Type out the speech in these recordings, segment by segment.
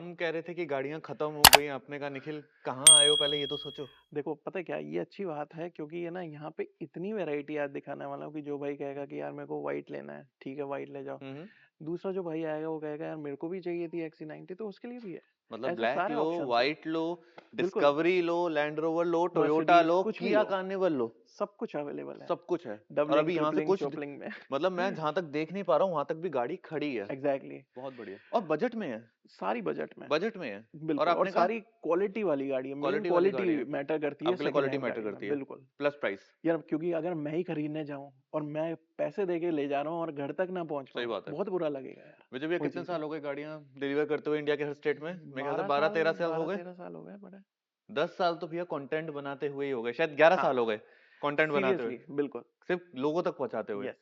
हम कह रहे थे कि गाड़ियां खत्म हो गई, आपने कहा निखिल कहाँ आए हो, पहले ये तो सोचो। देखो पता है क्या, ये अच्छी बात है क्योंकि ये ना यहाँ पे इतनी वैरायटी आज दिखाने वाला हूँ कि जो भाई कहेगा कि यार मेरे को वाइट लेना है, ठीक है वाइट ले जाओ। हम्म। दूसरा जो भाई आएगा वो कहेगा यार मेरे को भी चाहिए थी XC90, तो उसके लिए भी है। मतलब ऐसे ब्लैक सारे लो, ऑप्शंस है। व्हाइट लो, बिल्कुल। डिस्कवरी लो, लैंड रोवर लो, टोयोटा मर्सिडीज लो, कुछ भी किया लो, कार्निवल लो, सब कुछ अवेलेबल है। सब कुछ है। और डबलिंग अभी यहाँ से ट्रिपलिंग कुछ चोपलिंग में। मतलब मैं जहां तक देख नहीं पा रहा हूँ वहां तक भी गाड़ी खड़ी है। Exactly exactly. बहुत बढ़िया, और बजट में है। सारी बजट में। बजट में है। और बिल्कुल, और आपने कहा सारी क्वालिटी वाली गाड़ी है, मेन क्वालिटी वाली क्वालिटी गाड़ी है। मैटर करती है आपके लिए सेकंड क्वालिटी हैंड मैटर गाड़ी में, करती है, बिल्कुल। Plus price. यार क्योंकि अगर मैं ही खरीदने जाऊं और मैं पैसे दे के ले जा रहा हूँ और घर तक ना पहुंच सही पाऊं, बात है। बहुत बुरा लगेगा यार। मुझे भैया वो कितने चीज है। साल हो गए गाड़ियां डिलीवर करते हुए इंडिया के हर स्टेट में? मेरे ख्याल से 12-13 साल हो बारह गए। तेरह साल हो गए बड़े। 10 साल तो भैया कंटेंट बनाते हुए ही हो गए, शायद 11 साल हाँ हो गए कंटेंट बनाते हुए, सीरियसली बिल्कुल। सिर्फ लोगों तक पहुंचाते हुए। यस।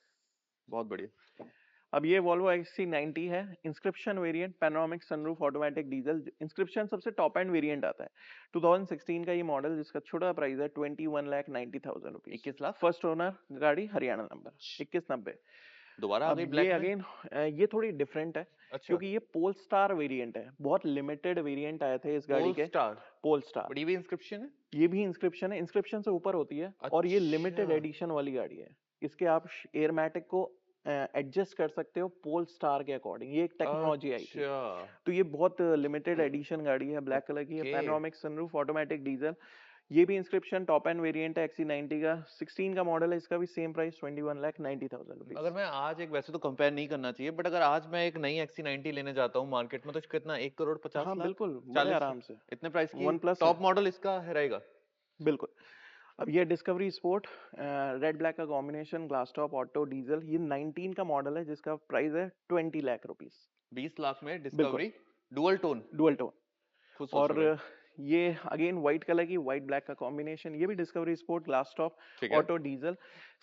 बहुत बढ़िया। अब ये Volvo XC90 है, inscription variant, panoramic sunroof, automatic diesel. Inscription सबसे टॉप एंड वेरिएंट आता है। 2016 का ये मॉडल, जिसका छोटा प्राइस है 21,90,000 रुपीज। 21 लाख। फर्स्ट ओनर गाड़ी, हरियाणा नंबर 2190। दोबारा आ अब गई ये ब्लैक में। अगेन, ये थोड़ी डिफरेंट है अच्छा। क्योंकि ये पोल स्टार वेरिएंट है। बहुत लिमिटेड वेरिएंट आए थे इस गाड़ी पोल के। स्टार। Pole star. बट ये भी इंस्क्रिप्शन है। ये भी इंस्क्रिप्शन है, इंस्क्रिप्शन से ऊपर होती है, और ये अच्छा। लिमिटेड एडिशन वाली गाड़ी है। इसके आप एयरमैटिक को एडजस्ट कर सकते हो पोल स्टार के अकॉर्डिंग, ये एक टेक्नोलॉजी आई थी। अच्छा। तो ये बहुत लिमिटेड एडिशन गाड़ी है, ब्लैक कलर की है, okay. Panoramic sunroof, automatic diesel. ये भी इंस्क्रिप्शन टॉप एंड वेरिएंट है, XC90 का 16 का मॉडल है। इसका भी सेम प्राइस 21,90,000 रुपीज। अगर मैं आज एक, वैसे तो कंपेयर नहीं करना चाहिए, बट अगर आज मैं एक नई XC90 लेने जाता हूँ मार्केट में, तो कितना, 1 करोड़ 50 हाँ लाख बिल्कुल, बड़े 40 आराम से। इतने प्राइस की वन प्लस है। टॉप मॉडल इसका है रहेगा? बिल्कुल। अब ये डिस्कवरी स्पोर्ट, रेड ब्लैक का combination, glass top, auto, diesel. ये 19 का मॉडल है, जिसका प्राइस है 20 लाख रुपीज। 20 लाख में बिल्कुल। Discovery dual tone. Dual tone. खुद सोचो और भाई। ये अगेन व्हाइट कलर की, व्हाइट ब्लैक का कॉम्बिनेशन। ये भी डिस्कवरी स्पोर्ट, ग्लास टॉप, ठीक है। Auto, diesel.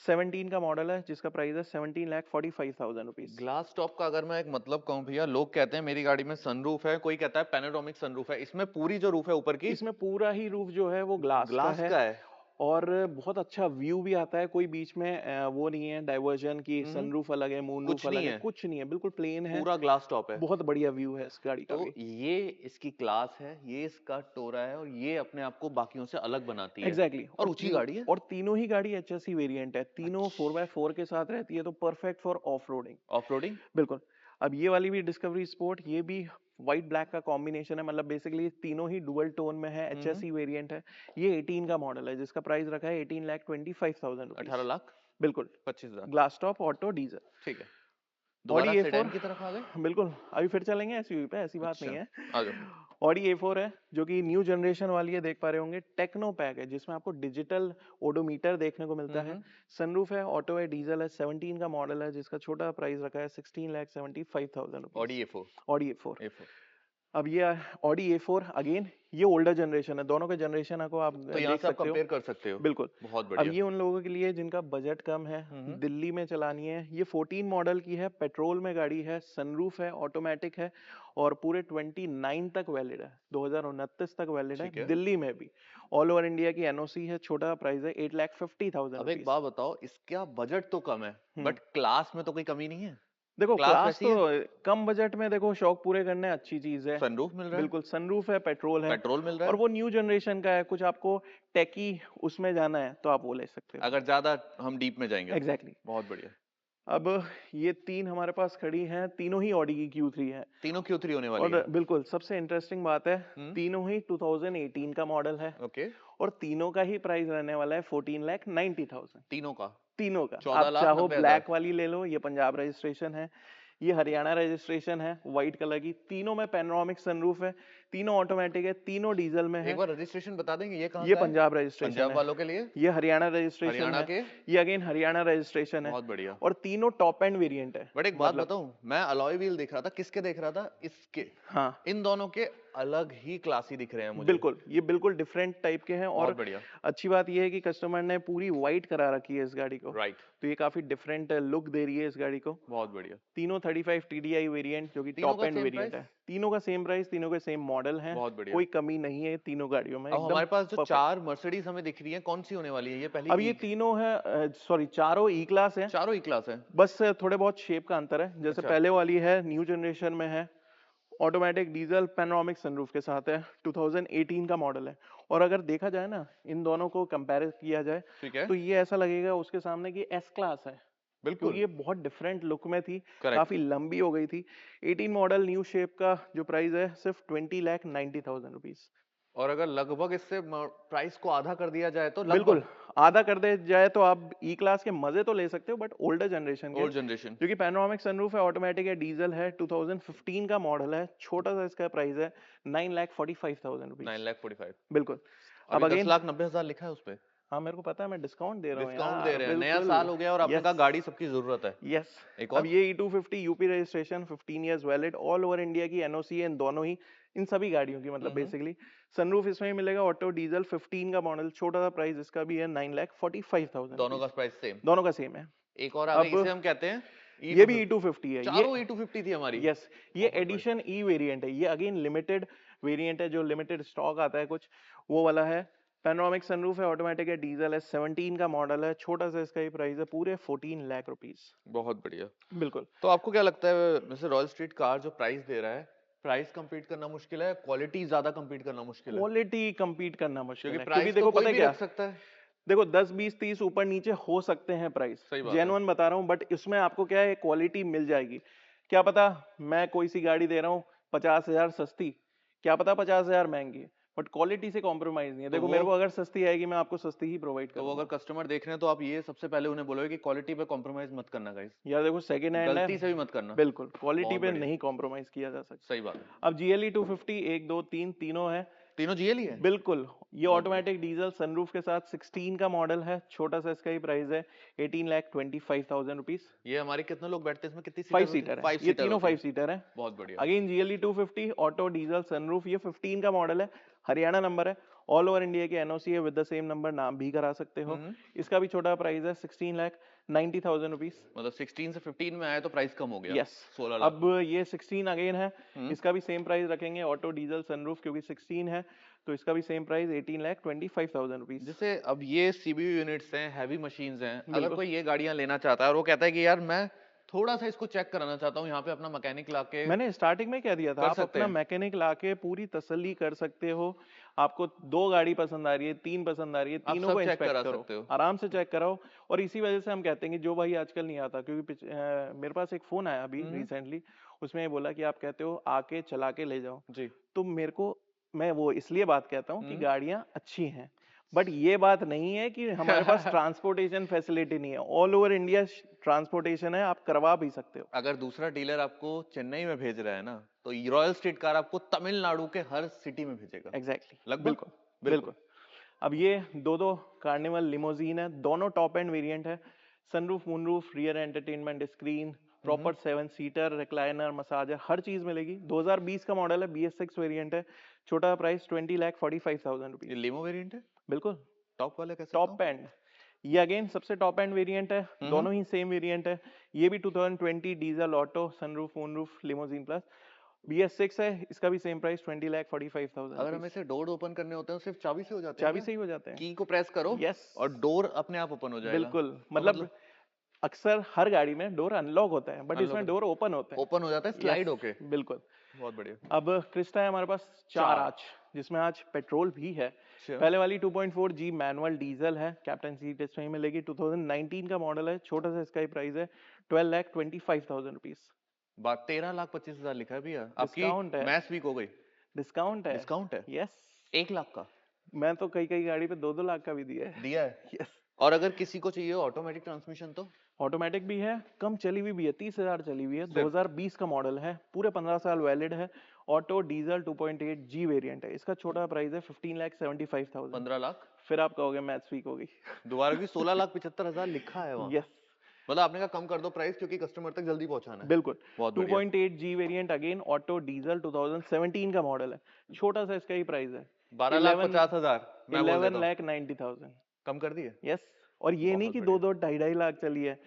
17 का मॉडल है, जिसका प्राइस है 17,45,000 रुपीज। ग्लास टॉप का अगर मैं एक मतलब कहूँ भैया, लोग कहते हैं मेरी गाड़ी में सनरूफ है, कोई कहता है पैनोरामिक सनरूफ है, इसमें पूरी जो रूफ है ऊपर की इसमें पूरा ही रूफ जो है वो ग्लास का ग्लास है। का है। और बहुत अच्छा व्यू भी आता है, कोई बीच में वो नहीं है डाइवर्जन की, हम्म। सनरूफ अलग है मून रूफ कुछ अलग नहीं है, है, कुछ नहीं है, बिल्कुल प्लेन है। पूरा ग्लास टॉप है। बहुत बढ़िया व्यू है इस गाड़ी का तो भी। ये इसकी क्लास है, ये इसका टोरा है, और ये अपने आप को बाकियों से अलग बनाती है। Exactly exactly। और ऊंची गाड़ी है। और तीनों ही गाड़ी HSE वेरिएंट है, तीनों 4x4 के साथ रहती है, तो perfect for off roading. Off roading. बिल्कुल। अब ये वाली भी डिस्कवरी स्पोर्ट, ये भी व्हाइट ब्लैक का कॉम्बिनेशन है, मतलब बेसिकली तीनों ही डुअल टोन में है, HSE वेरिएंट है। ये 18 का मॉडल है, जिसका प्राइस रखा है 18,25,000 रुपीज। 18 लाख बिल्कुल। 25 हजार। Glass top, auto, diesel. ठीक है। ऑडी दोबारा ए सेडान फोर की तरफ आ गए। बिल्कुल। अभी फिर चलेंगे एसयूवी पे, ऐसी बात नहीं अच्छा। है। आ जाओ। ऑडी A4 है, जो कि न्यू जनरेशन वाली है, देख पा रहे होंगे। टेक्नो पैक है, जिसमें आपको डिजिटल ओडोमीटर देखने को मिलता है। हम्म। सनरूफ है, ऑटो है, डीजल है, 17 का मॉडल है, जिसका छोटा प्राइस रखा है 16,75,000 rupees. Audi A4. Audi A4। A4. अब ये ऑडी A4 अगेन, ये ओल्डर जनरेशन है, दोनों के जनरेशन को आप तो यहाँ देख से आप सकते हो। कंपेयर कर सकते हो। बिल्कुल। बहुत अब बढ़िया। ये उन लोगों के लिए जिनका बजट कम है, हम्म। दिल्ली में चलानी है। ये 14 मॉडल की है, पेट्रोल में गाड़ी है, सनरूफ है, ऑटोमेटिक है, और पूरे 29 तक वैलिड है, 2029 तक वैलिड है, ठीक है। दिल्ली में भी। ऑल ओवर इंडिया की एनओसी है। छोटा प्राइस है 8,50,000 अब एक रुपीज। बात बताओ, इसका बजट तो कम है, हम्म। बट क्लास में तो कोई कमी नहीं है। देखो क्लास क्लास वैसी तो है। कम बजट में, देखो शौक पूरे करने अच्छी चीज है। सनरूफ मिल रहा है। बिल्कुल, सनरूफ है, पेट्रोल है, पेट्रोल मिल रहा और है। वो न्यू जनरेशन का है। कुछ आपको टेकी उसमें जाना है तो आप वो ले सकते हो। अगर ज्यादा हम डीप में जाएंगे तो। Exactly exactly। बहुत बढ़िया। अब ये तीन हमारे पास खड़ी हैं, तीनों ही ऑडी की Q3 है। तीनों Q3 होने वाली और है। बिल्कुल सबसे इंटरेस्टिंग बात है, हम्म। तीनों ही 2018 का मॉडल है। ओके। और तीनों का ही प्राइस रहने वाला है 14,90,000। तीनों का तीनों का। चौदह आप लाख चाहो नब्बे हजार ब्लैक वाली ले लो, ये पंजाब रजिस्ट्रेशन है। ये हरियाणा रजिस्ट्रेशन है, व्हाइट कलर की। तीनों में पैनोरामिक सनरूफ है, तीनों ऑटोमेटिक है, तीनों डीजल में एक है। बार रजिस्ट्रेशन बता देंगे, ये कहाँ ये का है? पंजाब रजिस्ट्रेशन पंजाब है। वालों के लिए। ये हरियाणा रजिस्ट्रेशन हरियाणा है। के। ये अगेन हरियाणा रजिस्ट्रेशन है। बहुत बढ़िया। और तीनों टॉप एंड वेरिएंट है। बट एक बात मतलब बताऊं, मैं अलॉय व्हील देख रहा था, किसके देख रहा था, इसके। हाँ इन दोनों के अलग ही क्लासी दिख रहे हैं मुझे। बिल्कुल, ये बिल्कुल डिफरेंट टाइप के हैं। बहुत और बढ़िया। अच्छी बात ये है कि कस्टमर ने पूरी वाइट करा रखी है इस गाड़ी को, राइट। तो ये काफी डिफरेंट लुक दे रही है इस गाड़ी को। बहुत बढ़िया। तीनों 35 TDI वेरिएंट, जो कि तीनों टॉप का एंड सेम वेरिएंट प्राइस। है। तीनों का सेम प्राइस, तीनों के सेम मॉडल हैं। बहुत बढ़िया। कोई कमी नहीं है तीनों गाड़ियों में, अब एकदम हमारे पास जो परफेक्ट। चार मर्सिडीज हमें दिख रही है, कौन सी होने वाली है? ये पहली अब ये ई। तीनों है, सॉरी चारों ई क्लास है। चारों ई क्लास है। बस थोड़े बहुत शेप का अंतर है, जैसे अच्छा। पहले वाली है न्यू जनरेशन में है, ऑटोमेटिक डीजल पैनोरामिक सनरूफ के साथ है, 2018 का मॉडल है। और अगर देखा जाए ना, इन दोनों को कंपेयर किया जाए, ठीक है, तो ये ऐसा लगेगा उसके सामने कि एस क्लास है, क्योंकि बिल्कुल, ये बहुत डिफरेंट लुक में थी, करेक्ट। काफी लंबी हो गई थी। 18 मॉडल न्यू शेप का जो प्राइस है सिर्फ 20,90,000 रुपीज। और अगर लगभग इससे प्राइस को आधा कर दिया जाए तो बिल्कुल, लगभग आधा कर दे जाए तो आप ई क्लास के मजे तो ले सकते हो, बट ओल्डर जनरेशन के, ओल्ड जनरेशन जो कि पैनोरामिक सनरूफ है, ऑटोमेटिक है, डीजल है, 2015 का मॉडल है, छोटा सा इसका प्राइस है 9,45,000 रुपीज। 9,45,000। बिल्कुल। अब अभी अगेन, 10,90,000 लिखा है उस पे। हाँ मेरे को पता है, मैं डिस्काउंट दे रहा हूँ डिस्काउंट दे यार, रहे हैं, नया बिल्कुल। साल हो गया और आपने कहा यस, गाड़ी सबकी जरूरत है। यस। एक अब और ये E250 UP registration, 15 years valid, all over India की एनओसी है इन दोनों ही, इन सभी गाड़ियों की, मतलब बेसिकली। सनरूफ इसमें ही मिलेगा, ऑटो डीजल 15 का मॉडल, छोटा सा प्राइस इसका भी है 9,45,000 दोनों का रुपीज। Price same. दोनों का सेम है। एक और आ गई, अब इसे हम कहते हैं ये भी E250। E250 है, ये चारों E250 थी हमारी। यस, ये बहुत बढ़िया। एडिशन ई वेरिएंट है, ये अगेन लिमिटेड वेरिएंट है, जो लिमिटेड स्टॉक आता है कुछ, वो वाला है। पैनोरामिक सनरूफ है, ऑटोमेटिक है, डीजल है, 17 का मॉडल है, छोटा सा इसका ही प्राइस है पूरे 14 लाख रुपीस। बहुत बढ़िया। बिल्कुल। तो आपको क्या लगता है, वैसे रॉयल स्ट्रीट कार जो प्राइस दे रहा है, प्राइस compete करना मुश्किल है, क्वालिटी ज्यादा compete करना मुश्किल है? क्वालिटी compete करना क्योंकि मुश्किल है, क्योंकि प्राइस तो देखो कोई पता है भी क्या, रख सकता है। देखो 10 20 30 ऊपर नीचे हो सकते हैं प्राइस, सही बात है। जेन्युइन बता रहा हूँ, बट इसमें आपको क्या है, क्वालिटी मिल जाएगी। क्या पता मैं कोई सी गाड़ी दे रहा हूँ 50,000 सस्ती, क्या पता 50,000 महंगी, बट क्वालिटी से कॉम्प्रोमाइज नहीं है। तो देखो वो मेरे को अगर सस्ती आएगी, मैं आपको सस्ती ही प्रोवाइड तो वो अगर करूंगा। कस्टमर देख रहे हैं तो आप ये सबसे पहले उन्हें बोलोगे कि क्वालिटी पे कॉम्प्रोमाइज मत करना गाइस। यार देखो सेकेंड हैंड है, गलती से भी मत करना। बिल्कुल क्वालिटी बहुत पे बढ़िया। नहीं कॉम्प्रोमाइज किया जा सकता। सही बात है। अब GLE 250 1 2 3 तीनों है। तीनों जीएल ही है। बिल्कुल, ये बहुत बढ़िया। ऑटोमेटिक डीजल सनरूफ के साथ 16 का मॉडल है, छोटा सा इसका ही प्राइस है 18,25,000 रुपीज। ये हमारे कितने लोग बैठते हैं इसमें, कितनी 5 सीटर होती है? सीटर है, 5 ये सीटर तीनों होती 5 है। सीटर है। बहुत बढ़िया। Again GLE 250 auto diesel sunroof, ये 15 का मॉडल है, हरियाणा नंबर है, ऑल ओवर इंडिया की एनओसी है, विद द सेम नंबर, नाम भी करा सकते हो। हम्म। इसका भी छोटा प्राइस है 16,90,000 रुपीज। मतलब 16 से 15 में आया तो प्राइस कम हो गया। यस। 16 लाख अब में। ये 16 अगेन है, हम्म। इसका भी सेम प्राइस रखेंगे, ऑटो डीजल सनरूफ, क्योंकि 16 है, तो इसका भी सेम प्राइस 18,25,000 रुपीज। जैसे अब ये सीबीयू यूनिट्स हैं, हैवी मशीन्स हैं, अगर बिल्कुल। कोई ये गाड़ियां लेना चाहता है और वो कहता है कि यार मैं थोड़ा सा इसको चेक कराना चाहता हूँ, यहाँ पे अपना मैकेनिक लाके मैंने स्टार्टिंग में कह दिया था, कर आप सकते अपना हैं। मैकेनिक लाके पूरी तसल्ली कर सकते हो। आपको 2 गाड़ी पसंद आ रही है, 3 पसंद आ रही है, आप तीनों सब को चेक इंस्पेक्ट करा करो, सकते हो। आराम से चेक कराओ। और इसी वजह से हम कहते हैं कि जो भाई आजकल नहीं आता, क्योंकि मेरे पास एक फोन आया अभी हम्म। रिसेंटली, उसमें ये बोला कि आप कहते हो आके चला के ले जाओ, जी। तो मेरे को, मैं वो इसलिए बात कहता हूँ कि हम्म। गाड़ियां अच्छी हैं, बट ये बात नहीं है कि हमारे पास ट्रांसपोर्टेशन फैसिलिटी नहीं है। ऑल ओवर इंडिया ट्रांसपोर्टेशन है, आप करवा भी सकते हो। अगर दूसरा डीलर आपको चेन्नई में भेज रहा है ना, तो रॉयल स्ट्रीट कार आपको तमिलनाडु के हर सिटी में भेजेगा एग्जैक्टली, लगभग। बिल्कुल। बिल्कुल। बिल्कुल। अब ये दो कार्निवल लिमोजीन है, दोनों टॉप एंड वेरिएंट है, sunroof moonroof, rear entertainment screen, hmm. Proper 7 seater, recliner, massager, हर चीज मिलेगी। 2020 का मॉडल है, BS6 वेरिएंट है, छोटा प्राइस 20,45,000 ये रुपीज। लिमो वेरिएंट है, बिल्कुल टॉप वाले कह सकता हूँ। टॉप एंड, ये अगेन सबसे टॉप एंड वेरिएंट है, हम्म। दोनों ही सेम वेरिएंट है। ये भी 2020 diesel auto sunroof moonroof limousine plus, BS6 है, इसका भी सेम प्राइस 20,45,000 अगर हमें रुपीज। इसे डोर ओपन करने होते हैं तो सिर्फ चाबी से हो जाते हैं चाबी क्या? से ही हो जाते हैं। की को प्रेस करो यस, और डोर अपने आप ओपन हो जाएगा। बिल्कुल, तो मतलब मतलब अक्सर हर गाड़ी में डोर अनलॉक होता है, बट अनलॉक इसमें डोर ओपन होते हैं। ओपन हो जाता है यस, स्लाइड होके। बिल्कुल। बहुत बढ़िया। अब क्रिस्टा है हमारे पास 4 चार। आज, जिसमें आज पेट्रोल भी है। अच्छा। पहले वाली 2.4 जी मैनुअल डीजल है, कैप्टन सीट इसमें ही मिलेगी, 2019 का मॉडल है, छोटा सा इसका ही प्राइस है 12,25,000 रुपीज। बात 13,25,000 लिखा है भैया, आपकी डिस्काउंट है, मैथ्स वीक हो गई। डिस्काउंट है। डिस्काउंट है यस, 1 लाख का मैं तो कई कई गाड़ी पे 2-2 लाख का भी दिया है। दिया है। यस। और अगर किसी को चाहिए ऑटोमेटिक ट्रांसमिशन तो ऑटोमेटिक भी है, कम चली हुई भी है, 30,000 चली हुई है, सिर्फ 2020 का मॉडल है, पूरे 15 साल वैलिड है, ऑटो डीजल 2.8 जी वेरिएंट है, इसका छोटा प्राइस है 15,75,000। 15 लाख। फिर आप कहोगे मैथ्स वीक होगी। दोबारा की 16,75,000 लिखा है वहाँ। यस, मतलब आपने कहा कम कर दो प्राइस क्योंकि कस्टमर तक जल्दी पहुंचाना है। बिल्कुल। बहुत बढ़िया। 2.8 G variant again auto diesel 2017 का मॉडल है, छोटा सा इसका ही प्राइस है 11 12,50,000 मैं बोल देता हूँ। 11,90,000। कम कर दिए। यस, और ये नहीं बहुत कि बढ़िया। 2-2 2.5 लाख चली है,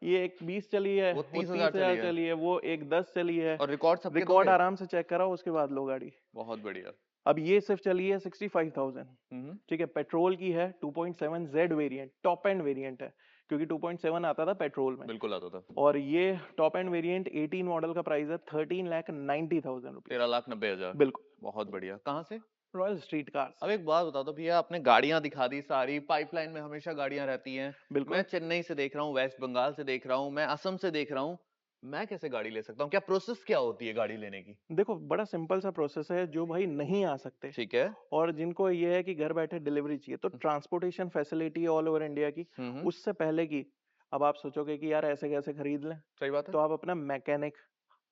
ये एक 20 चली है, वो वो 30,000 चली 30,000 है चली है, वो एक 10 चली है। और रिकॉर्ड सबके रिकॉर्ड दोगे। आराम से चेक कराओ, उसके बाद लो गाड़ी। बहुत बढ़िया। अब ये सिर्फ चली है 65,000। हम्म। ठीक है, पेट्रोल की है, 2.7 Z variant, top end variant है, क्योंकि 2.7 आता था पेट्रोल में। बिल्कुल आता था। और ये टॉप एंड वेरिएंट 18 मॉडल का प्राइस है 13,90,000 रुपीज। 13,90,000। बिल्कुल, बहुत बढ़िया। कहाँ से? रॉयल स्ट्रीट कार अब से। एक बात बता दो भैया, आपने गाड़ियां दिखा दी सारी, पाइपलाइन में हमेशा गाड़ियां रहती हैं। मैं बिल्कुल। चेन्नई से देख रहा हूँ, वेस्ट बंगाल से देख रहा हूँ, मैं असम से देख रहा हूँ, मैं कैसे गाड़ी ले सकता हूँ? क्या प्रोसेस क्या होती है गाड़ी लेने की? देखो, बड़ा सिंपल सा प्रोसेस है, जो भाई नहीं आ सकते ठीक है। और जिनको ये है कि घर बैठे डिलीवरी चाहिए, तो transportation facility all over India की, हम्म। उससे पहले की। अब आप सोचोगे कि यार ऐसे कैसे खरीद लें, सही बात है। तो आप अपना मैकेनिक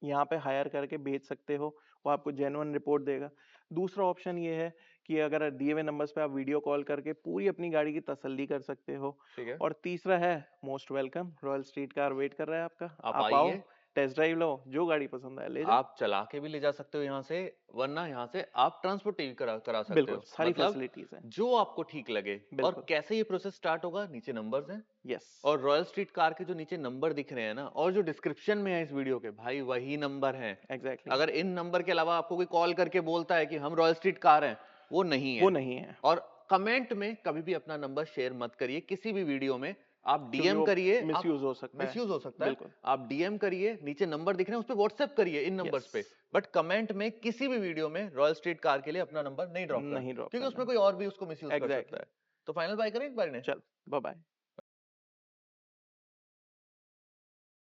यहाँ पे हायर करके बेच सकते हो, वो आपको जेन्युइन रिपोर्ट देगा। दूसरा ऑप्शन ये है कि अगर दिए हुए नंबर्स पे आप वीडियो कॉल करके पूरी अपनी गाड़ी की तसल्ली कर सकते हो। ठीक है। और तीसरा है, most welcome, royal street car wait कर रहा है आपका। आप आप आओ, आइए, टेस्ट ड्राइव लो, जो गाड़ी पसंद आए ले जाओ। आप चला के भी ले जा सकते हो यहाँ से, वरना यहाँ से आप ट्रांसपोर्ट भी करा सकते बिल्कुल, हो। सारी मतलब फैसिलिटीज हैं। जो आपको ठीक लगे। और बिल्कुल। कैसे ये प्रोसेस स्टार्ट होगा? नीचे नंबर्स हैं, यस। और रॉयल स्ट्रीट कार के जो नीचे नंबर दिख रहे हैं ना, और जो डिस्क्रिप्शन में है इस वीडियो के, भाई वही नंबर हैं। एग्जैक्टली। अगर इन नंबर के अलावा आपको कोई कॉल करके बोलता है कि हम रॉयल स्ट्रीट कार हैं, वो नहीं वो है। नहीं है, और कमेंट में कभी भी अपना नंबर शेयर मत करिए किसी भी वीडियो में। आप क्योंकि डीएम वो करिए, आप मिसयूज हो सकता है। मिसयूज हो सकता है। बिल्कुल। आप डीएम करिए, नीचे नंबर दिख रहे हैं उस पे व्हाट्सएप करिए इन नंबर्स यस। पे। बट कमेंट में किसी भी वीडियो में रॉयल स्ट्रीट कार के लिए अपना नंबर नहीं ड्रॉप करना, नहीं ड्रॉप क्योंकि करना उसमें है। कोई और भी उसको मिसयूज कर सकता एग्जैक्टली। है। तो फाइनल बाय करें एक बार इन्हें। चल, बाय बाय।